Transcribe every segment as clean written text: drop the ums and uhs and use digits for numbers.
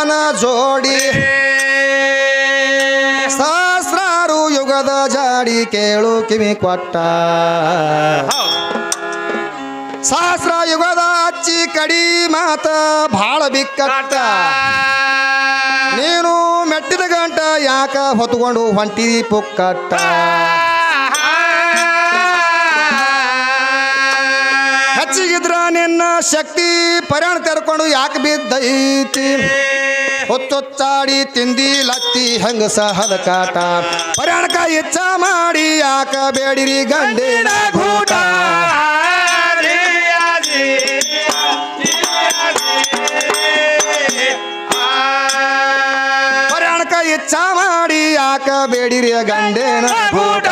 ಗಂಡನ ಜೋಡಿ ಸಹಸ್ರಾರು ಯುಗದ ಜಾಡಿ ಕೇಳು ಕಿವಿ ಕೊಟ್ಟ ಸಹಸ್ರ ಯುಗದ ಅಚ್ಚಿ ಕಡಿ ಮಾತ ಬಾಳ ಬಿಕ್ಕಟ್ಟ ನೀನು ಮೆಟ್ಟಿದ ಗಂಟ ಯಾಕ ಹೊತ್ಕೊಂಡು ಹೊಂಟಿದಿ ಪುಕ್ಕಟ್ಟ ಹೆಚ್ಚಿಗಿದ್ರ ನಿನ್ನ ಶಕ್ತಿ ಪರ್ಯಾಣ ತೆರ್ಕೊಂಡು ಯಾಕೆ ಬಿದ್ದೈತಿ ಹೊತ್ತೊಚ್ಚಾಡಿ ತಿಂದಿ ಲತ್ತಿ ಹಂಗಸ ಹದಕಾಟ ಪರ್ಯಾಣಕ ಇಚ್ಛ ಮಾಡಿ ಯಾಕ ಬೇಡಿರಿ ಗಂಡಿನ ಗೂಟ ಪರ್ಯಾಣಕ ಇಚ್ಛ ಮಾಡಿ ಯಾಕ ಬೇಡಿರಿ ಗಂಡಿನ ಗೂಟ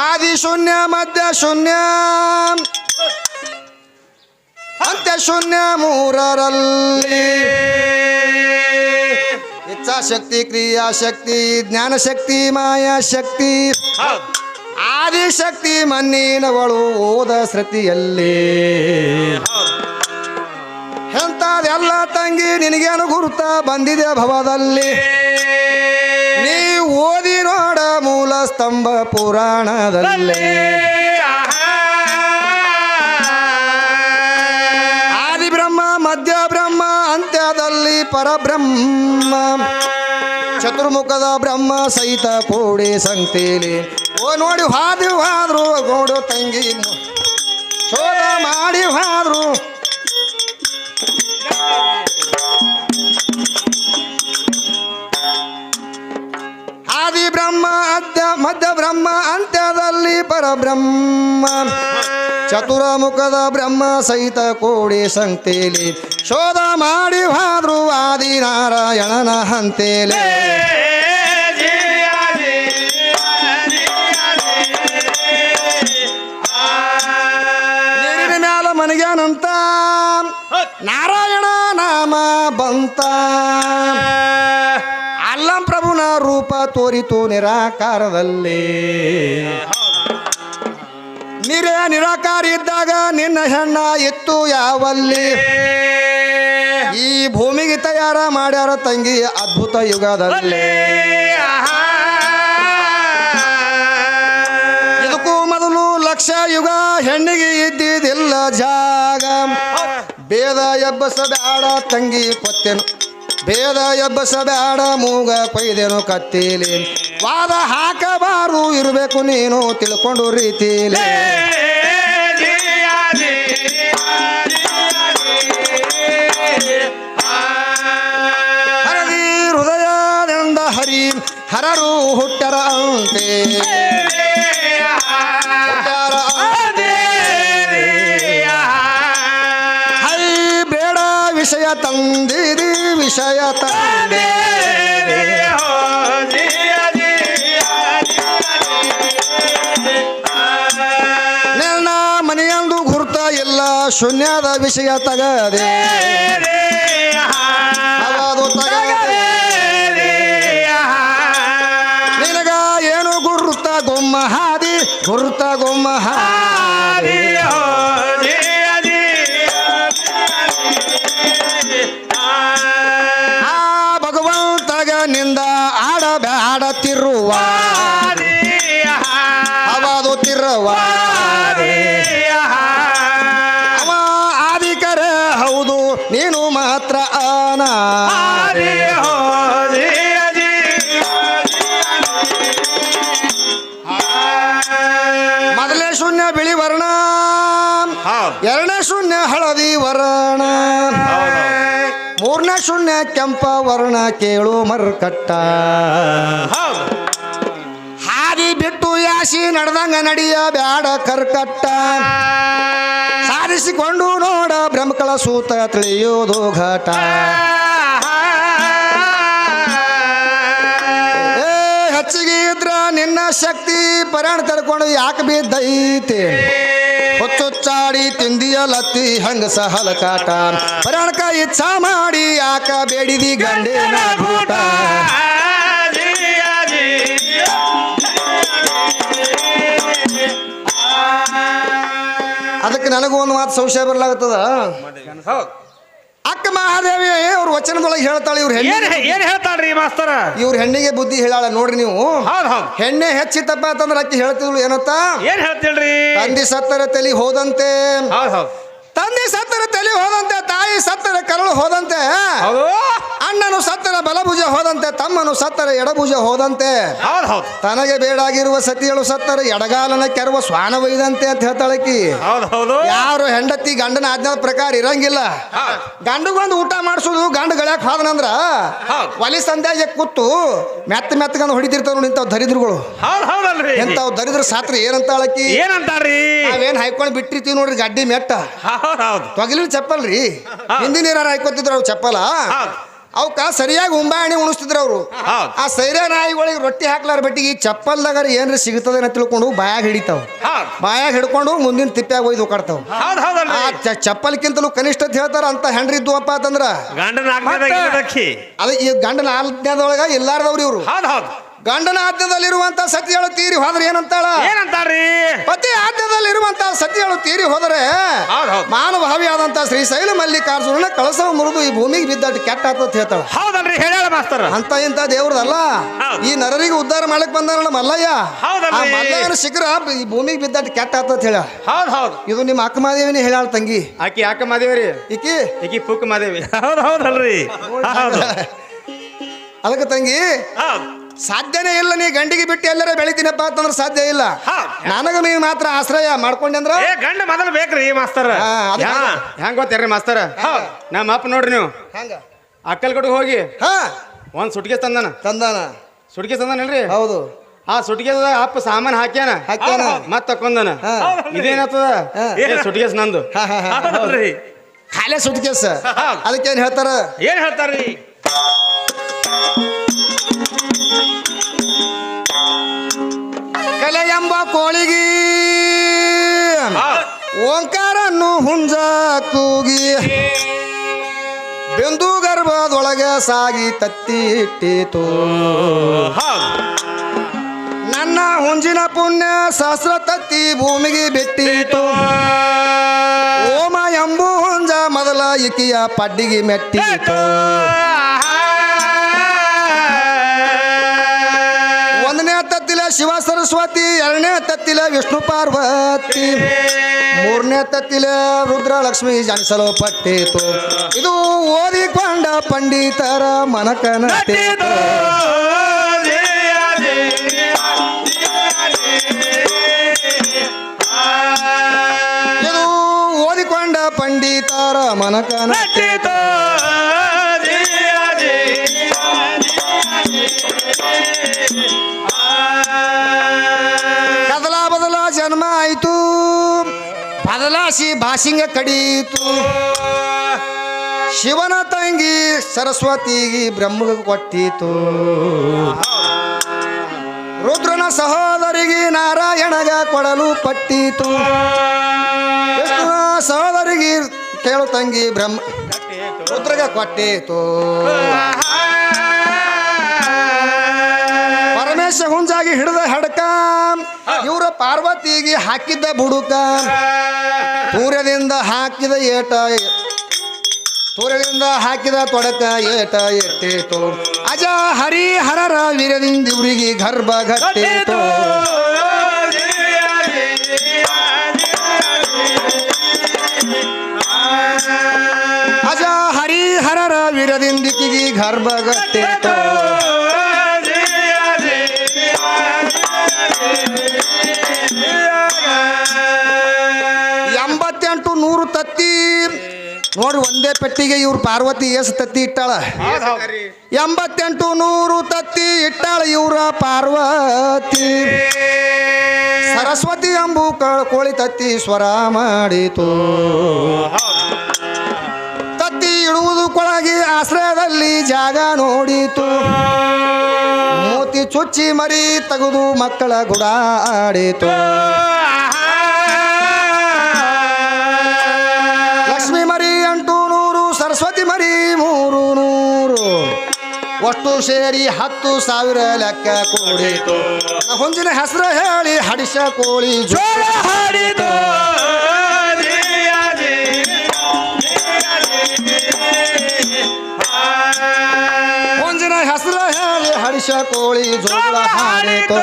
ಆದಿ ಶೂನ್ಯ ಮಧ್ಯ ಶೂನ್ಯ ಅಂತ್ಯ ಶೂನ್ಯ ಮೂರರಲ್ಲಿ ಇಚ್ಛಾಶಕ್ತಿ ಕ್ರಿಯಾಶಕ್ತಿ ಜ್ಞಾನಶಕ್ತಿ ಮಾಯಾಶಕ್ತಿ ಆದಿಶಕ್ತಿ ಮಣ್ಣಿನವಳು ಓದ ಶ್ರುತಿಯಲ್ಲಿ ಎಂಥದೆಲ್ಲ ತಂಗಿ ನಿನಗೇನು ಗುರುತ ಬಂದಿದೆ ಭವದಲ್ಲಿ ನೀ ಓದಿ ನೋಡ ಮೂಲ ಸ್ತಂಭ ಪುರಾಣದಲ್ಲಿ ಆದಿ ಬ್ರಹ್ಮ ಮಧ್ಯ ಬ್ರಹ್ಮ ಅಂತ್ಯದಲ್ಲಿ ಪರಬ್ರಹ್ಮ ಚತುರ್ಮುಖದ ಬ್ರಹ್ಮ ಸಹಿತ ಕೂಡಿ ಸಂತೇಲಿ ಓ ನೋಡಿ ಹಾದ್ರು ನೋಡು ತಂಗಿ ಶೋಧ ಮಾಡಿ ಹಾದ್ರು ಆದಿ ಬ್ರಹ್ಮ ಮಧ್ಯ ಬ್ರಹ್ಮ ಅಂತ್ಯದಲ್ಲಿ ಪರಬ್ರಹ್ಮ ಚತುರಮುಖದ ಬ್ರಹ್ಮ ಸಹಿತ ಕೂಡಿ ಸಂತೇಲಿ ಶೋಧ ಮಾಡಿ ಹಾದ್ರು ಆದಿ ನಾರಾಯಣನ ಹಂತೇಲಿ ನೀರಿನ ಮ್ಯಾಲ ಮನಗ್ಯಾನಂತ ನಾರಾಯಣ ನಾಮ ಬಂತ ಅಲ್ಲಂ ಪ್ರಭುನ ರೂಪ ತೋರಿತು ನಿರಾಕಾರದಲ್ಲಿ ನಿರಾಕಾರ ಇದ್ದಾಗ ನಿನ್ನ ಹೆಣ್ಣ ಇತ್ತು ಯಾವಲ್ಲಿ ಈ ಭೂಮಿಗೆ ತಯಾರ ಮಾಡ್ಯಾರ ತಂಗಿ ಅದ್ಭುತ ಯುಗದಲ್ಲಿ ಇದಕ್ಕೂ ಮೊದಲು ಲಕ್ಷ ಯುಗ ಹೆಣ್ಣಿಗೆ ಇದ್ದಿದ್ದಿಲ್ಲ ಜಾಗ ಬೇದ ಎಬ್ಬಸಬೇಡ ತಂಗಿ ಕೊತ್ತೆನು ಬೇದ ಎಬ್ಬಸಬೇಡ ಮೂಗ ಕೊಯ್ದೇನು ಕತ್ತೀಲಿ ವಾದ ಹಾಕಬಾರು ಇರಬೇಕು ನೀನು ತಿಳ್ಕೊಂಡು ರೀತಿಲಿ ಹರದಿ ಹೃದಯದಿಂದ ಹರಿ ಹರರು ಹುಟ್ಟರ ಅಂತೆ ಹೈ ಬೇಡ ವಿಷಯ ತಂದಿರಿ ವಿಷಯ ತಂದೆ ನನ್ನ ಮನೆಯಂದು ಗುರುತ ಇಲ್ಲ ಶೂನ್ಯದ ವಿಷಯ ತಗದೆ ಅದು ತಗದೆ ನಿನಗ ಏನು ಗುರುತ ಗೊಮ್ಮ ಹಾದಿ ಗುರುತ ಗೊಮ್ಮ ಹಾದಿ ನಿಂದ ಆಡಬ್ಯಾಡತಿರುವ ಅವದು ತಿರುವ ಅವ ಆದಿಕರ ಹೌದು ನೀನು ಮಾತ್ರ ಆನ ಮೊದಲೇ ಶೂನ್ಯ ಬಿಳಿ ವರ್ಣ ಎರಡನೇ ಶೂನ್ಯ ಹಳದಿ ವರ್ಣ ಮೂರನೇ ಶೂನ್ಯ ಕೆಂಪ ವರ್ಣ ಕೇಳು ಮರ್ಕಟ್ಟ ಹಾದಿ ಬಿಟ್ಟು ಯಾಸಿ ನಡೆದಂಗ ನಡಿಯ ಬ್ಯಾಡ ಕರ್ಕಟ್ಟ ಸಾಧಿಸಿಕೊಂಡು ನೋಡ ಬ್ರಹ್ಮಕಳ ಸೂತ ತಿಳಿಯೋದು ಘಟ ಹೆಚ್ಚಿಗೆ ಇದ್ರ ನಿನ್ನ ಶಕ್ತಿ ಪರ್ಯಾಣ ತರ್ಕೊಂಡು ಯಾಕೆ ಬಿದ್ದೈತೆ ಹೊಚ್ಚೊಚ್ಚಾಡಿ ತಿಂದಿಯ ಲತ್ತಿ ಹಂಗಸ ಹಲಕಾಟ ಪರ್ಯಾಣಕ ಇಚ್ಛಾ ಮಾಡಿ ಯಾಕ ಬೇಡಿದಿ ಗಂಡಿನ ಗೂಟ ಹೇಳಕ್ಕೆ ನನಗೂ ಒಂದು ಮಾತು ಸಂಶಯ ಬರ್ಲಾಗ್ತದ. ಹೌದು ಅಕ್ಕ ಮಹಾದೇವಿ ಅವ್ರ ವಚನದೊಳಗೆ ಹೇಳ್ತಾಳೆ ಇವ್ರ ಏನ್ ಹೇಳ್ತಾಳ್ರಿ ಮಾಸ್ತರ? ಇವ್ರ ಹೆಣ್ಣಿಗೆ ಬುದ್ಧಿ ಹೇಳಾಳ ನೋಡ್ರಿ ನೀವು. ಹೌದ್ ಹೌದ್ ಹೆಣ್ಣೆ ಹೆಚ್ಚಿತಪ್ಪ ಅಂತಂದ್ರೆ ಅಕ್ಕಿ ಹೇಳ್ತಿದ್ಳು ಏನಂತ? ಏನ್ ಹೇಳ್ತಿಲ್ರಿ? ತಂದೆ ಸತ್ತರ ತಲಿ ಹೋದಂತೆ, ಹೌದ್ ಹೌದ್ ತಂದೆ ಸತ್ತರ ತಲೆ ಹೋದಂತೆ, ತಾಯಿ ಸತ್ತರ ಕರಳು ಹೋದಂತೆ, ಹೌದು ಅಣ್ಣನು ಸತ್ತರ ಬಲಭುಜ ಹೋದಂತೆ, ತಮ್ಮನು ಸತ್ತರ ಎಡಭುಜ ಹೋದಂತೆ, ಹೌದ್ ಹೌದ್ ತನಗೆ ಬೇಡಾಗಿರುವ ಸತಿಯಳು ಸತ್ತರ ಎಡಗಾಲನ ಕೆರುವ ಸ್ವಾನ ಒಯ್ದಂತೆ ಅಂತ ಹೇಳ್ತಾಳಕಿ. ಹೌದ್ ಹೌದು ಯಾರು ಹೆಂಡತಿ ಗಂಡನ ಆಜ್ಞಾದ ಪ್ರಕಾರ ಇರಂಗಿಲ್ಲ. ಗಂಡಗೊಂದು ಊಟ ಮಾಡಿಸೋದು ಗಂಡು ಗಳಾಕ್ ಹೋದನಂದ್ರ ಒಲಿ ಸಂಧ್ಯಾಗೆ ಕೂತು ಮೆತ್ತಗಂದು ಹೊಡಿತಿರ್ತಾವ ನೋಡಿ ಇಂಥವ್ ದರಿದ್ರುಗಳು. ಹೌದ್ ಹೌದಲ್ರಿ ಎಂತಾವ್ ದರಿದ್ರ ಸಾತ್ರಿ ಏನಂತಾಳಕಿ? ಏನಂತಾಳ್ರಿ? ನಾವೇನ್ ಹಾಯ್ಕೊಂಡ್ ಬಿಟ್ಟಿರ್ತೀವಿ ನೋಡ್ರಿ ಗಡ್ಡಿ ಮೆಟ್ಟ, ಹೌದ್ ಹೌದ್ ತೊಗಲಿನ ಚಪ್ಪಲ್ರಿ. ಹಿಂದಿನ ನೀರಾರ ಹಾಯ್ಕೊತಿದ್ರು ಅವ್ರು ಚಪ್ಪಲ. ಅವಕ್ಕ ಸರಿಯಾಗಿ ಉಂಬಾಣಿ ಉಣಿಸ್ತಿದ್ರು ಅವರು. ಆ ಸೈರ್ಯ ನಾಯಿಗಳಿಗೆ ರೊಟ್ಟಿ ಹಾಕ್ಲಾರ ಬಟ್ಟಿಗೆ ಈ ಚಪ್ಪಲ್ದಾಗ ಏನ್ರಿ ಸಿಗ್ತದೆ ಅಂತ ತಿಳ್ಕೊಂಡು ಬಾಯಾಗ ಹಿಡಿತಾವ. ಬಾಯಾಗ ಹಿಡ್ಕೊಂಡು ಮುಂದಿನ ತಿಪ್ಪ್ಯಾಗ ಒಯ್ದು ಕಾಡ್ತಾವ. ಆ ಚಪ್ಪಲ್ಕಿಂತಲೂ ಕನಿಷ್ಠ ಅಂತ ಹೇಳ್ತಾರ. ಅಂತ ಹೆಂಡ್ರಿ ಇದ್ವಪ್ಪ ಅಂತಂದ್ರ ಅದ ಈ ಗಂಡನ ಆಜ್ಞಾದೊಳಗ ಇಲ್ಲಾರ್ದವ್ರಿ ಇವ್ರು. ಗಂಡನ ಆಜ್ಞದಲ್ಲಿರುವಂತ ಸತಿಯಳು ತೀರಿ ಹೋದ್ರೆ ಏನಂತಾಳ್ರಿ? ಪತಿ ಆಜ್ಞದಲ್ಲಿರುವಂತ ಸತಿಯಳು ತೀರಿ ಹೋದರೆ ಮಾನಭಾವಿಯಾದಂತ ಶ್ರೀಶೈಲ ಮಲ್ಲಿಕಾರ್ಜುನ ಕಳಸವ ಮುರಿದು ಈ ಭೂಮಿಗೆ ಬಿದ್ದಟ್ಟು ಕೆಟ್ಟ ಅಂತ ಹೇಳ್ತಾಳ. ಹೌದಲ್ರಿ ಹೇಳ್ಯಾಳ ಮಾಸ್ತರ್. ಅಂತ ಇಂತ ದೇವ್ರದಲ್ಲ, ಈ ನರರಿಗೆ ಉದ್ಧಾರ ಮಾಡಕ್ ಬಂದಾನಲ್ಲ ಮಲ್ಲಯ್ಯ. ಮಲ್ಲಯ್ಯನ ಶಿಖರ ಈ ಭೂಮಿಗೆ ಬಿದ್ದಟ್ಟು ಕೆಟ್ಟ ಅಂತ ಹೇಳ. ಇದು ನಿಮ್ಮ ಅಕ್ಕ ಮಾದೇವಿನೇ ಹೇಳಾಳ ತಂಗಿ. ಆಕಿ ಅಕ್ಕ ಮಾದೇವಿ ಈಕಿ ಪುಕ್ಕ ಮಾದೇವಿ. ಹೌದಲ್ರಿ ಅದಕ್ಕೆ ತಂಗಿ ಸಾಧ್ಯನೇ ಇಲ್ಲ. ನೀ ಗಂಡಿಗೆ ಬಿಟ್ಟು ಎಲ್ಲರ ಬೆಳಿತೀನಪ್ಪ ಅಂತಂದ್ರೆ ಸಾಧ್ಯ ಇಲ್ಲ. ನನಗ ನೀವು ಮಾತ್ರ ಆಶ್ರಯ ಮಾಡ್ಕೊಂಡೆ ಅಂದ್ರ ಗಂಡ ಮೊದಲು ಬೇಕ್ರಿ ಮಾಸ್ತರ. ಹೆಂಗ್ ಗೊತ್ತೇನ್ರಿ ಮಾಸ್ತರ? ನಮ್ಮ ಅಪ್ಪ ನೋಡ್ರಿ ನೀವು ಅಕ್ಕಲ್ಗಡೆ ಹೋಗಿ ಒಂದ್ ಸುಟ್ಗೆ ತಂದಾನ ಸುಟ್ಗೆ ಹೌದು. ಆ ಸುಟ್ಗೆ ಅಪ್ಪ ಸಾಮಾನು ಹಾಕ್ಯಾನ ಮತ್ ತಕೊಂಡನ. ಇದೇನಾಗ್ತದ? ಸುಟ್ಕೇಸ್ ನಂದು ಖಾಲಿ ಸುಟ್ಕೇಸ್. ಅದಕ್ಕೇನ್ ಹೇಳ್ತಾರ? ಏನ್ ಹೇಳ್ತಾರ್ರಿ? ಕಲೆ ಎಂಬ ಕೋಳಿಗಿ ಓಂಕಾರನ್ನು ಹುಂಜ ಕೂಗಿ ಬಿಂದು ಗರ್ಭದೊಳಗೆ ಸಾಗಿ ತತ್ತಿ ಇಟ್ಟಿತು. ನನ್ನ ಹುಂಜಿನ ಪುಣ್ಯ ಸಹಸ್ರ ತತ್ತಿ ಭೂಮಿಗೆ ಬಿಟ್ಟಿತು. ಓಮ ಎಂಬು ಹುಂಜ ಮೊದಲ ಇಕಿಯ ಪಡ್ಡಿಗೆ ಮೆಟ್ಟಿತು. ಒಂದನೇ ತತ್ತಿಲ ಶಿವ ಸರಸ್ವತಿ, ಎರಡನೇ ತತ್ತಿಲ ವಿಷ್ಣು ಪಾರ್ವತಿ, ಮೂರನೇ ತತ್ತಿಲ ರುದ್ರ ಲಕ್ಷ್ಮಿ ಜನಿಸಲು ಪಟ್ಟಿತು. ಇದು ಓದಿಕೊಂಡ ಪಂಡಿತರ ಮನಕನಟ್ಟಿತು. ಇದು ಓದಿಕೊಂಡ ಪಂಡಿತರ ಮನಕನಟ್ಟಿತು. ಕದಲ ಬದಲ ಜನ್ಮ ಆಯ್ತು, ಬದಲಾಸಿ ಭಾಷಿಂಗ ಕಡೀತು. ಶಿವನ ತಂಗಿ ಸರಸ್ವತಿಗೆ ಬ್ರಹ್ಮಗ ಕೊಟ್ಟಿತು. ರುದ್ರನ ಸಹೋದರಿಗೆ ನಾರಾಯಣಗ ಕೊಡಲು ಪಟ್ಟಿತು. ವಿಷ್ಣುನ ಸಹೋದರಿಗೆ ಕೇಳು ತಂಗಿ ಬ್ರಹ್ಮ ರುದ್ರಗ ಕೊಟ್ಟಿತು. ಪರಮೇಶ ಹುಂಜಾಗಿ ಹಿಡಿದ ಹಡಕ, ಇವರು ಪಾರ್ವತಿಗೆ ಹಾಕಿದ್ದ ಬುಡುಕ. ಸೂರ್ಯದಿಂದ ಹಾಕಿದ ಏಟ, ಸೂರ್ಯದಿಂದ ಹಾಕಿದ ತೊಡಕ ಏಟ ಎಟ್ಟಿತು. ಅಜ ಹರಿಹರರ ವೀರ್ಯದಿಂದ ಇವರಿಗೆ ಗರ್ಭ ಗಟ್ಟಿತು. ಅಜ ಹರಿಹರರ ವೀರ್ಯದಿಂದಿಕಿಗೆ ಗರ್ಭ ಗಟ್ಟಿತು. 88 ತತ್ತಿ ನೋಡ್ರಿ. ಒಂದೇ ಪೆಟ್ಟಿಗೆ ಇವ್ರು ಪಾರ್ವತಿ ಎಷ್ಟು ತತ್ತಿ ಇಟ್ಟಾಳ? 88 ತತ್ತಿ ಇಟ್ಟಾಳ ಇವ್ರ ಪಾರ್ವತಿ. ಸರಸ್ವತಿ ಎಂಬು ಕೋಳಿ ತತ್ತಿ ಸ್ವರ ಮಾಡಿತು. ತತ್ತಿ ಇಡುವುದು ಕೊಳಗಿ ಆಶ್ರಯದಲ್ಲಿ ಜಾಗ ನೋಡಿತು. ಮೋತಿ ಚುಚ್ಚಿ ಮರಿ ತೆಗೆದು ಮಕ್ಕಳ ಗುಡಾಡಿತು. ಲಕ್ಷ್ಮಿ ಮರಿ 800, ಸರಸ್ವತಿ ಮರಿ 300, ಒಟ್ಟು ಸೇರಿ 10,000 ಲೆಕ್ಕ ಕೂಡಿತು. ಹುಂಜಿನ ಹೆಸರು ಹೇಳಿ ಹಡಿಸ ಕೋಳಿ ಜೋಳ ಹಾಡಿತು. ಆಡಿಸ ಕೋಳಿ ಜೋಳ ಹಾಡಿತು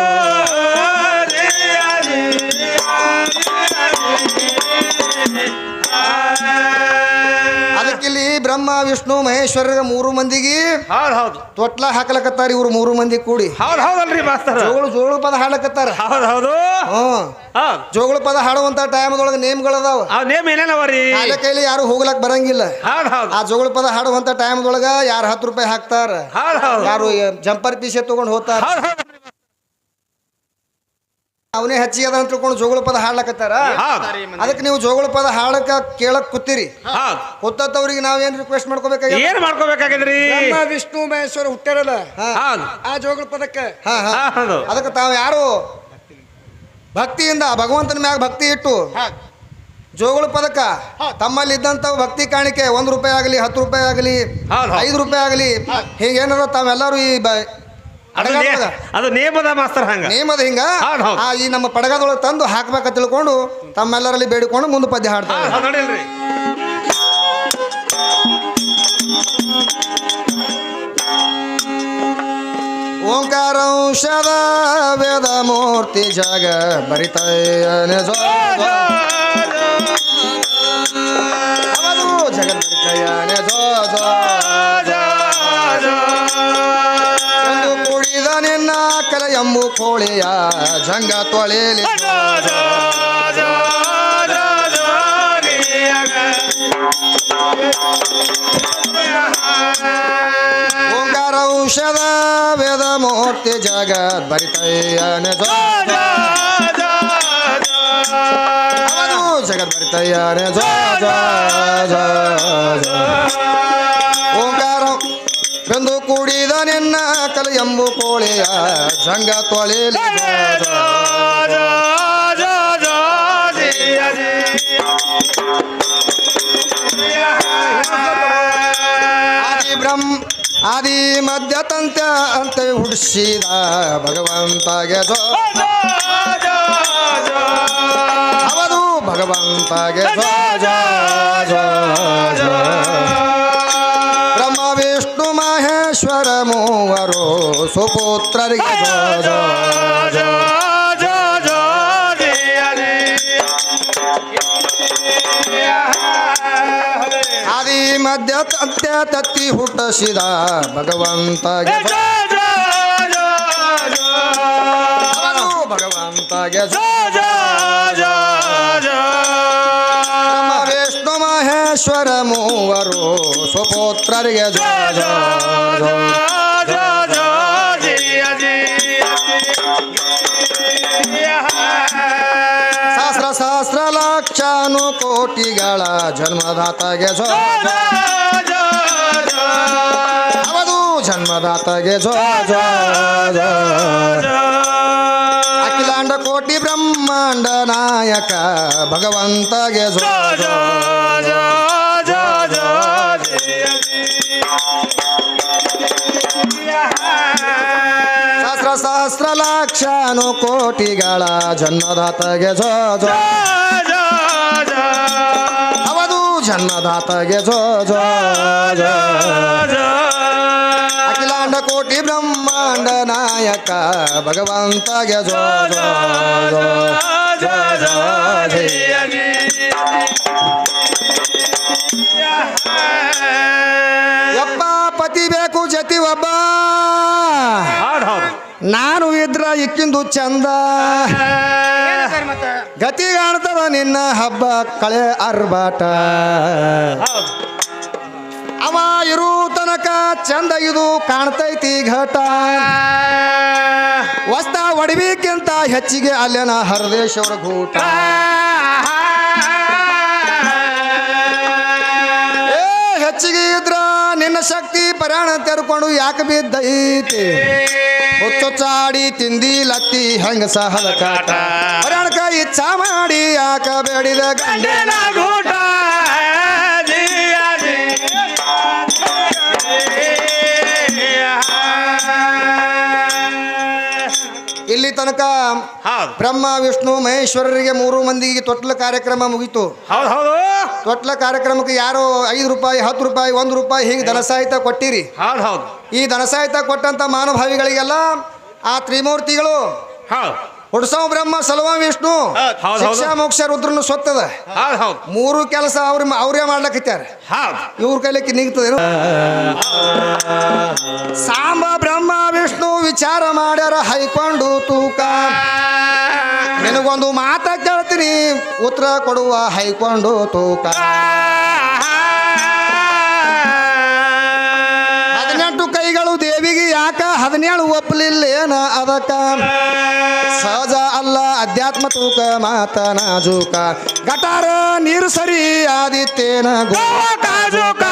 ಅದಕ್ಕಿಲ್ಲಿ ಬ್ರಹ್ಮ ವಿಷ್ಣು ಮಹೇಶ್ವರರ 3 ಮಂದಿಗೆ ಹೌದ್ ಹೌದು ತೊಟ್ಲ ಹಾಕ್ಲಕತ್ತಾರ ಇವ್ರು 3 ಮಂದಿ ಕೂಡಿ ಹೌದ್ ಹೌದಲ್ರಿ ಮಾಸ್ತರ ಜೋಗಳು ಪದ ಹಾಡ್ಲಕತ್ತಾರ ಹೌದ್ ಹೌದು ಹ್ಮ್ ಹೌದ್ ಜೋಗಳು ಪದ ಹಾಡುವಂತ ಟೈಮ್ದೊಳಗೆ ನೇಮ್ಗಳದಾವ ಅವ್ ನೇಮ್ ಏನೇನವರಿ ಕಾಲ ಕೈಲಿ ಯಾರು ಹೋಗ್ಲಕ್ ಬರಂಗಿಲ್ಲ ಹೌದ್ ಹೌದ್ ಆ ಜೋಗಳು ಪದ ಹಾಡುವಂತ ಟೈಮ್ದೊಳಗ ಯಾರು 10 ರೂಪಾಯಿ ಹಾಕ್ತಾರ ಹೌದ್ ಹೌದ್ ಯಾರು ಜಂಪರ್ ಪೀಸೆ ತಗೊಂಡ್ ಹೋಗ್ತಾರ ಹೌದ್ ಹೌದ್ ಅವನೇ ಹೆಚ್ಚಿಗೆ ಅದ ಅಂತ ತಿಳ್ಕೊಂಡು ಜೋಗಳು ಪದ ಹಾಡ್ಲಕತ್ತಾರ ಹೌದ್ ಅದಕ್ಕೆ ನೀವು ಜೋಗಳು ಪದ ಹಾಡಕ ಕೇಳಕ್ ಕೂತೀರಿ ಹೌದ್ ಕೂತವ್ರಿಗೆ ನಾವೇನ್ ರಿಕ್ವೆಸ್ಟ್ ಮಾಡ್ಕೋಬೇಕಾಗಿ ಏನ್ ಮಾಡ್ಕೋಬೇಕಾಗಿದ್ರಿ ವಿಷ್ಣು ಮಹೇಶ್ವರ ಹುಟ್ಟಾರಲ್ಲ ಹೌದ್ ಆ ಜೋಗಳ ಪದಕ್ಕೆ ಹೌದು ಅದಕ್ಕೆ ತಾವು ಯಾರು ಭಕ್ತಿಯಿಂದ ಭಗವಂತನ ಮ್ಯಾಗ ಭಕ್ತಿ ಇಟ್ಟು ಜೋಗಳ ಪದಕ ತಮ್ಮಲ್ಲಿ ಇದ್ದಂತ ಭಕ್ತಿ ಕಾಣಿಕೆ 1 ರೂಪಾಯಿ ಆಗಲಿ 10 ರೂಪಾಯಿ ಆಗಲಿ ಹೌದ್ ಹೌದ್. 5 ರೂಪಾಯಿ ಆಗಲಿ ಹೀಗೇನಾರ ತಾವೆಲ್ಲರೂ ಈ ಅದು ನೇಮದ ಮಾಸ್ತರ್ ಹಂಗ ನೇಮದ ಹಿಂಗ ಹೌದ್ ಹೌದ್. ಈ ನಮ್ಮ ಪಡಗದೊಳಗೆ ತಂದು ಹಾಕ್ಬೇಕ ತಿಳ್ಕೊಂಡು ತಮ್ಮೆಲ್ಲರಲ್ಲಿ ಬೇಡಿಕೊಂಡು ಮುಂದೆ ಪದ್ಯ ಹಾಡ್ತಾರೆ ಹೌದ್ ನೋಡಿಲ್ರಿ ಓಂಕಾರಂಶದ ವೇದ ಮೂರ್ತಿ ಜಾಗ ಬರಿತಯ್ಯನೆ ಜಗತ್ ಬರಿತಯ್ಯನೆ ಕುಡಿದ ನಿನ್ನ ಕಲ ಎಂಬು ಕೋಳಿಯ ಜಂಗ ತೊಳೆಯಲಿ ಓಂಕಾರ ಔಷಧ ವೇದ ಮೂರ್ತಿ ಜಗತ್ ಬರಿತಯ್ಯನೆ ಜಗತ್ ಬರಿತಯ್ಯನೆ ಓಂಕಾರ ಬೆಂದು ಕೂಡಿದ ನಿನ್ನ ಕಲ ಎಂಬು ಕೋಳಿಯ ಜಂಗ ತೊಳೆಯಲಿ ಆದಿ ಬ್ರಹ್ಮ ಆದಿ ಮಧ್ಯ ತಂತ್ಯ ಅಂತ ಹುಡ್ಸಿದ ಭಗವಂತಗೆ ಅವದು ಭಗವಂತಗೆ ಬ್ರಹ್ಮ ವಿಷ್ಣು ಮಹೇಶ್ವರ ಮೂವರು ಸುಪುತ್ರರಿಗೆ ಆದಿ ಮಧ್ಯ ತಂತ್ಯ ತತ್ತಿ ಹುಟ್ಟಿಸಿದ ಭಗವಂತಗೆ ಭಗವಂತಗೆ ಬ್ರಹ್ಮ ವಿಷ್ಣು ಮಹೇಶ್ವರ ಮೂವರು ಸುಪುತ್ರರಿಗೆ ಸಹಸ್ರ ಸಹಸ್ರ ಲಕ್ಷಾನು ಕೋಟಿಗಳ ಜನ್ಮದಾತಗೆ ಅವದು ಜನ್ಮದಾತಗೆ ಅಖಿಲಾಂಡ ಕೋಟಿ ಬ್ರಹ್ಮಾಂಡ ನಾಯಕ ಭಗವಂತಗೆ ಸಹಸ್ರ ಸಹಸ್ರ ಲಕ್ಷಾನು ಕೋಟಿಗಳ ಜನ್ಮದಾತಗೆ ಅವದು ಜನ್ಮದಾತಗೆ ಅಖಿಲಾಂಡ ಕೋಟಿ ಬ್ರಹ್ಮಾಂಡ ನಾಯಕ ಭಗವಂತಗೆ ಯಪ್ಪ ಪತಿ ಬೇಕು ಜತಿ ಒಬ್ಬ ಹೌದ್ ಹೌದು ನಾನು ಇದ್ರ ಇಕ್ಕಿಂದು ಚಂದ ಗತಿ ಕಾಣ್ತದ ನಿನ್ನ ಹಬ್ಬ ಕಳೆ ಅರ್ಬಾಟ ಹೌದ್ ಅವ ಇರು ತನಕ ಚಂದ ಇದು ಕಾಣ್ತೈತಿ ಘಟ ವಸ್ತ ಒಡಬೇಕಿಂತ ಹೆಚ್ಚಿಗೆ ಅಲ್ಲೇನ ಹರದೇಶ್ವರ ಗೂಟ ಹೆಚ್ಚಿಗೆ ಇದ್ರ ನಿನ್ನ ಶಕ್ತಿ ಪರಾಣ ತೆರ್ಕೊಂಡು ಯಾಕೆ ಬಿದ್ದೈತಿ ಹುಚ್ಚೊಚ್ಚಾಡಿ ತಿಂದಿ ಲತ್ತಿ ಹಂಗ ಸಹಲ ಕಾಟ ಪರಾಣಕ ಇಚ್ಛಾ ಮಾಡಿ ಯಾಕ ಬೇಡಿದ ಗಂಡನ ಗೂಟ ಇಲ್ಲಿ ತನಕ ಹೌದು ಬ್ರಹ್ಮ ವಿಷ್ಣು ಮಹೇಶ್ವರರಿಗೆ 3 ಮಂದಿಗೆ ತೊಟ್ಲ ಕಾರ್ಯಕ್ರಮ ಮುಗೀತು. ಹೌದು ಹೌದು ತೊಟ್ಲ ಕಾರ್ಯಕ್ರಮಕ್ಕೆ ಯಾರೋ 5 ರೂಪಾಯಿ 10 ರೂಪಾಯಿ 1 ರೂಪಾಯಿ ಹೀಗೆ ಧನಸಾಹಿತ್ಯ ಕೊಟ್ಟಿರಿ. ಹೌದು ಹೌದು ಈ ಧನಸಾಹಿತ್ಯ ಕೊಟ್ಟಂತ ಮಾನಭಾವಿಗಳಿಗೆಲ್ಲ ಆ ತ್ರಿಮೂರ್ತಿಗಳು ಹೌದು ಹುಡ್ಸವ ಬ್ರಹ್ಮ ಸಲವ ವಿಷ್ಣು ಹೌದು ಶಿಕ್ಷಾ ಮೋಕ್ಷ ರುದ್ರನು ಸ್ವತ್ತದ ಹೌದು ಹೌದು 3 ಕೆಲಸ ಅವ್ರೇ ಮಾಡ್ಲಕತ್ಯಾರ. ಹೌದು ಇವ್ರ ಕೈಲಿಕ್ಕೆ ನಿಗ್ತದೇನು? ಸಾಂಬ ಬ್ರಹ್ಮ ವಿಷ್ಣು ವಿಚಾರ ಮಾಡ್ಯಾರ ಹೈಕೊಂಡು ತೂಕ. ನಿನಗೊಂದು ಮಾತ ಕೇಳ್ತೀನಿ ಉತ್ತರ ಕೊಡುವ ಹೈಕೊಂಡು ತೂಕ. 18 ಕೈಗಳು ದೇವಿಗೆ ಯಾಕ 17 ಒಪ್ಪಲಿಲ್ಲ ಏನ ಅದಕ್ಕ? ಸಹಜ ಅಲ್ಲ ಅಧ್ಯಾತ್ಮ ತೂಕ ಮಾತ ನಾಜೂಕ. ಗಟಾರ ನೀರು ಸರಿ ಆದಿತ್ತೇನ ಗೋಕ ಜೂಕ.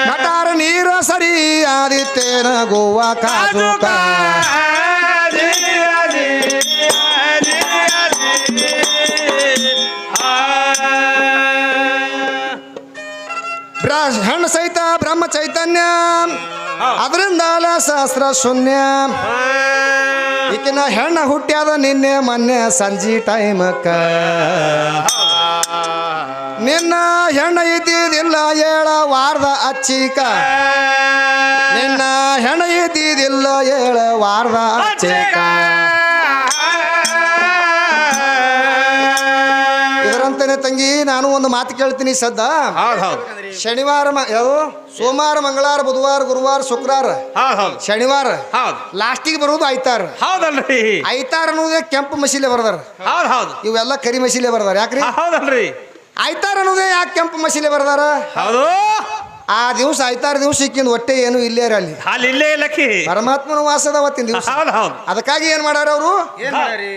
ಗಟಾರ ನೀರು ಸರಿ ಆದಿತ್ತೇನ ಗೋವಾ ಕಾಜೂಕ. ಹೆಣ್ಣು ಸಹಿತ ಬ್ರಹ್ಮ ಚೈತನ್ಯ ಅದರಿಂದ ಸಹಸ್ರ ಶೂನ್ಯ. ಈಕಿನ ಹೆಣ್ಣ ಹುಟ್ಟ್ಯಾದ ನಿನ್ನೆ ಮೊನ್ನೆ ಸಂಜೆ ಟೈಮಕ್ಕ. ನಿನ್ನ ಹೆಣ್ಣ ಇದ್ದಿದ್ದಿಲ್ಲ 7 ವಾರದ ಅಚ್ಚಿಕ. ನಿನ್ನ ಹೆಣ್ಣ ಇದ್ದಿದ್ದಿಲ್ಲ 7 ವಾರದ ಅಚ್ಚಿಕ. ಇದರಂತೆನೆ ತಂಗಿ ನಾನು ಒಂದು ಮಾತು ಕೇಳ್ತೀನಿ ಸದ್ದ. ಹೌದು ಹೌದು ಶನಿವಾರ ಯಾವುದು ಸೋಮವಾರ ಮಂಗಳವಾರ ಬುಧವಾರ ಗುರುವಾರ ಶುಕ್ರವಾರ ಹೌದು ಹೌದು ಶನಿವಾರ ಹೌದು ಲಾಸ್ಟಿಗೆ ಬರೋದು ಐತಾರ. ಹೌದಲ್ರಿ ಐತಾರ ಅನ್ನೋದೇ ಕೆಂಪು ಮಸೀಲೆ ಬರ್ದಾರ. ಹೌದು ಹೌದು ಇವೆಲ್ಲ ಕರಿ ಮಸೀಲೆ ಬರ್ದಾರ. ಯಾಕ್ರಿ ಹೌದಲ್ರಿ ಐತಾರ ಅನ್ನೋದೇ ಯಾಕೆ ಕೆಂಪು ಮಸೀಲೆ ಬರ್ದಾರ? ಹೌದು ಆ ದಿವಸ ಐತಾರ ದಿವಸ ಇಕ್ಕಿಂದ ಹೊಟ್ಟೆ ಏನು ಇಲ್ಲೇ ಅಲ್ಲಿ ಅಲ್ಲಿ ಇಲ್ಲೇ ಇಲ್ಲಕ್ಕಿ ಪರಮಾತ್ಮನ ವಾಸದ ಅವತ್ತಿನ ದಿವಸ. ಹೌದು ಹೌದು ಅದಕ್ಕಾಗಿ ಏನ್ ಮಾಡ್ಯಾರ ಅವರು? ಏನ್ ಮಾಡ್ಯಾರಿ?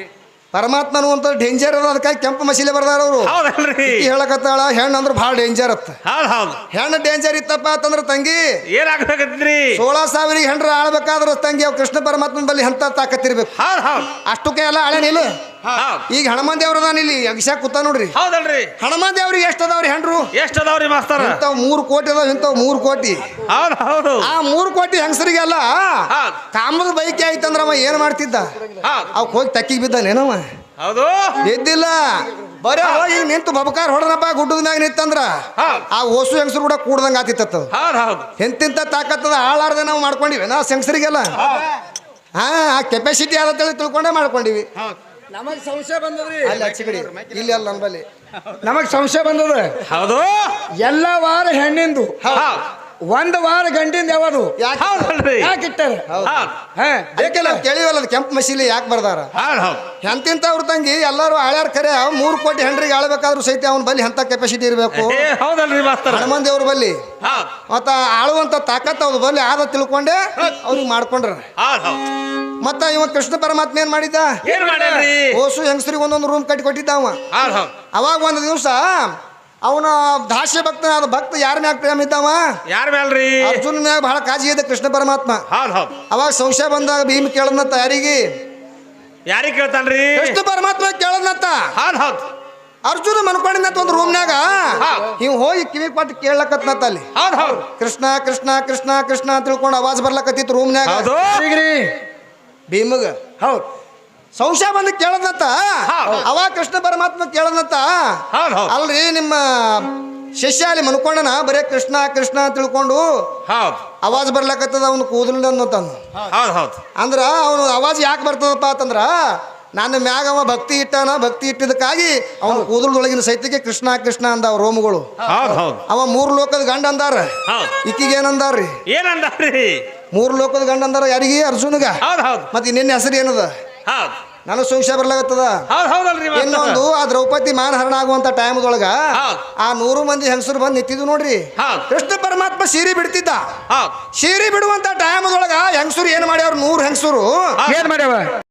ಪರಮಾತ್ಮನು ಅಂತ ಡೇಂಜರ್ ಅದ ಅದಕ್ಕಾಗಿ ಕೆಂಪು ಮಸೀಲೆ ಬರ್ದಾರ ಅವರು. ಹೌದಲ್ರಿ ಹೇಳಕತ್ತಾಳ ಹೆಣ್ಣು ಅಂದ್ರೆ ಭಾಳ ಡೇಂಜರ್ ಅತ್ತ. ಹೌದು ಹೌದು ಹೆಣ್ಣು ಡೇಂಜರ್ ಇತ್ತಪ್ಪ ಅಂತಂದ್ರ ತಂಗಿ ಏನಾಗಬೇಕಂದ್ರಿ 16,000 ಹೆಣ್ರ ಆಳ್ಬೇಕಾದ್ರ ತಂಗಿ ಅವ್ ಕೃಷ್ಣ ಪರಮಾತ್ಮನ ಬಲ್ಲಿ ಅಂತ ತಾಕತ್ತಿರ್ಬೇಕು. ಹೌದು ಹೌದು ಅಷ್ಟಕ್ಕೆ ಎಲ್ಲ ಹಳೆನಿಲ್ಲ. ಹೌದು ಈಗ ಹನುಮಾನ್ ದೇವ್ರದಾನ ಇಲ್ಲಿ ಅಗಿಶಾಕ್ ಕೂತ ನೋಡ್ರಿ. ಹೌದಲ್ರಿ ಹನುಮಾನ್ ದೇವ್ರಿಗೆ ಎಷ್ಟು ಅದಾವ್ರಿ ಹೆಣ್ರು? ಎಷ್ಟು ಅದಾವ್ರಿ ಮಾಸ್ತರ? ಇಂಥವ್ 3 ಕೋಟಿ ಅದಾವ. ಇಂಥವ್ 3 ಕೋಟಿ. ಹೌದು ಹೌದು ಆ 3 ಕೋಟಿ ಹೆಂಗಸರಿಗೆಲ್ಲ ಹೌದು ಕಾಮದ ಬೈಕಿ ಆಯ್ತಂದ್ರ ಅವ ಏನ್ ಮಾಡ್ತಿದ್ದ? ಹೌದು ಅವ್ ಹೋಗಿ ತಕ್ಕಿಗೆ ಬಿದ್ದಾನೇನವ? ಹೌದು ಎದ್ದಿಲ್ಲ. ಬರೀ ಹೋಗಿ ನಿಂತು ಬಬಕಾರ್ ಹೊಡನಪ್ಪ ಗುಡ್ಡದ ಮ್ಯಾಗ ನಿಂತಂದ್ರ ಹೌದು ಆ ಓಸು ಹೆಂಗಸರು ಕೂಡ ಕೂಡ್ದಂಗ ಆತಿತ್ತ. ಹೌದು ಹೌದು ಎಂತಿಂತ ತಾಕತ್ತದ ಹಾಳಾರ್ದೆ ನಾವು ಮಾಡ್ಕೊಂಡಿವಿ ನಾ ಹೆಂಗಸರಿಗೆಲ್ಲ. ಹಾ ಆ ಕೆಪಾಸಿಟಿ ಆದತ್ತೇಳಿ ತಿಳ್ಕೊಂಡೇ ಮಾಡ್ಕೊಂಡಿವಿ. ನಮಗ್ ಸಂಶಯ ಬಂದದ್ರಿ. ಅಲ್ಲಿ ಹಚ್ಚಿ ಕಡೆ ಇಲ್ಲಿ ಅಲ್ಲ ನಮ್ಮಲ್ಲಿ ನಮಗ್ ಸಂಶಯ ಬಂದದ. ಹೌದು ಎಲ್ಲ ವಾರ ಹೆಣ್ಣಿಂದು ಹೌದು 1 ವಾರ ಗಂಡಿಂದ ಯಾವುದು ಯಾಕೆ ಹೌದಲ್ರಿ ಯಾಕೆ ಇಟ್ಟಾರ? ಹೌದು ಬೇಕಲ್ಲ ನಾವು ಕೇಳಿವಲ್ಲ ಅದು ಕೆಂಪು ಮಸೀಲಿ ಯಾಕೆ ಬರ್ದಾರ? ಹೌದು ಹೌದು ಎಂತಿಂತವ್ರು ತಂಗಿ ಎಲ್ಲರೂ ಆಳ್ಯಾರ ಖರೆ 3 ಕೋಟಿ ಹೆಂಡ್ರಿಗೆ ಆಳ್ಬೇಕಾದ್ರೂ ಸಹಿತ ಅವನ ಬಲ್ಲಿ ಅಂತ ಕೆಪಾಸಿಟಿ ಇರಬೇಕು. ಏ ಹೌದಲ್ರಿ ಮಾಸ್ತರ ಹನುಮಾನ್ ದೇವ್ರ ಬಲ್ಲಿ ಹೌದು ಮತ್ತ ಆಳುವಂತ ತಾಕತ್ ಅವ್ರ ಬಲ್ಲಿ ಆದ ತಿಳ್ಕೊಂಡೆ ಅವ್ರಿಗೆ ಮಾಡ್ಕೊಂಡ್ರ. ಹೌದು ಹೌದು ಮತ್ತ ಇವ ಕೃಷ್ಣ ಪರಮಾತ್ಮ ಏನ್ ಮಾಡಿದ್ದ? ಏನ್ ಮಾಡ್ಯಾರ್ರಿ? ಓಸು ಹೆಂಗಸರಿಗೆ ಒಂದೊಂದು ರೂಮ್ ಕಟ್ಟಿ ಕೊಟ್ಟಿದ್ದ ಅವ. ಹೌದು ಹೌದು ಅವಾಗ ಒಂದು ದಿವಸ ಅವನ ದಾಸ್ಯ ಭಕ್ತ ಆದ ಭಕ್ತ ಯಾರ ಮ್ಯಾಗ ಪ್ರೇಮ ಇದ್ದಾವ? ಯಾರ ಮೇಲ್ರಿ? ಅರ್ಜುನ ಮ್ಯಾಗ ಬಹಳ ಕಾಜಿ ಇದೆ ಕೃಷ್ಣ ಪರಮಾತ್ಮ. ಹೌದು ಹೌದು ಅವಾಗ ಸಂಶಯ ಬಂದಾಗ ಭೀಮ್ ಕೇಳದ್ನತ್ತ ಯಾರಿಗೆ? ಯಾರಿಗೆ ಕೇಳ್ತಾನ್ರಿ? ಕೃಷ್ಣ ಪರಮಾತ್ಮ ಕೇಳದ್ನತ್ತ. ಹೌದು ಹೌದು ಅರ್ಜುನ ಮನ್ಕೊಂಡಿದ್ನತ್ತ ಒಂದು ರೂಮ್ನ್ಯಾಗ. ಹೌದು. ಇವ್ ಹೋಗಿ ಕಿವಿ ಪಟ್ಟು ಕೇಳಕತ್ನತ್ತ ಅಲ್ಲಿ. ಹೌದು ಹೌದು ಕೃಷ್ಣ ಕೃಷ್ಣ ಕೃಷ್ಣ ಕೃಷ್ಣ ಅಂತ ತಿಳ್ಕೊಂಡು ಆವಾಜ್ ಬರ್ಲಕತ್ತಿತ್ತು ರೂಮ್ನ್ಯಾಗ. ಹೌದು ಭೀಮಗ ಹೌದು ಸಂಶಯ ಬಂದು ಕೇಳದ್ನತ್ತ. ಹೌದು. ಅವಾಗ ಕೃಷ್ಣ ಪರಮಾತ್ಮ ಕೇಳದ್ನತ್ತ. ಹೌದು ಹೌದು ಅಲ್ರಿ ನಿಮ್ಮ ಶಿಷ್ಯ ಅಲ್ಲಿ ಮನ್ಕೊಂಡನ ಬರೇ ಕೃಷ್ಣ ಕೃಷ್ಣ ಅಂತ ತಿಳ್ಕೊಂಡು ಹೌದು ಆವಾಜ್ ಬರ್ಲಕತ್ತದ ಅವನು ಕೂದಲಿಂದ ಅನ್ನೋತಂದು. ಹೌದು ಹೌದು ಅಂದ್ರ ಅವನು ಆವಾಜ್ ಯಾಕೆ ಬರ್ತದಪ್ಪ ಅಂತಂದ್ರ ನನ್ನ ಮ್ಯಾಗ ಅವ ಭಕ್ತಿ ಇಟ್ಟಾನ. ಭಕ್ತಿ ಇಟ್ಟಿದ್ದಕ್ಕಾಗಿ ಅವನ ಕೂದಲದೊಳಗಿನ ಸೈತಿಗೆ ಕೃಷ್ಣ ಕೃಷ್ಣ ಅಂದ ಅವ ರೋಮಗಳು. ಹೌದು ಹೌದು ಅವ 3 ಲೋಕದ ಗಂಡ ಅಂದಾರ. ಹೌದು ಈಕಿಗೆ ಏನಂದಾರ್ರಿ? ಏನಂದ್ರಿ? 3 ಲೋಕದ ಗಂಡ ಅಂದಾರ ಯಾರಿಗೆ? ಅರ್ಜುನಗ. ಹೌದು ಹೌದು ಮತ್ತೆ ನಿನ್ನ ಹೆಸರು ಏನದ? ಹೌದು ನಾನು ಸಂಶಯ ಬರ್ಲಾಗತ್ತದ. ಹೌದು ಹೌದಲ್ರಿ ಮಾಸ್ತರ? ಇನ್ನೊಂದು ಆ ದ್ರೌಪದಿ ಮಾನಹರಣ ಆಗುವಂತ ಟೈಮ್ದೊಳಗ ಹೌದು. ಆ 100 ಮಂದಿ ಹೆಂಗಸರು ಬಂದು ನಿಂತಿದ್ದು ನೋಡ್ರಿ. ಹೌದು. ಕೃಷ್ಣ ಪರಮಾತ್ಮ ಸೀರೆ ಬಿಡ್ತಿದ್ದ. ಹೌದು ಸೀರೆ ಬಿಡುವಂತ ಟೈಮ್ದೊಳಗ ಹೆಂಗಸರು ಏನ್ ಮಾಡ್ಯಾರ? 100 ಹೆಂಗಸರು ಏನ್ ಮಾಡ್ಯಾವ?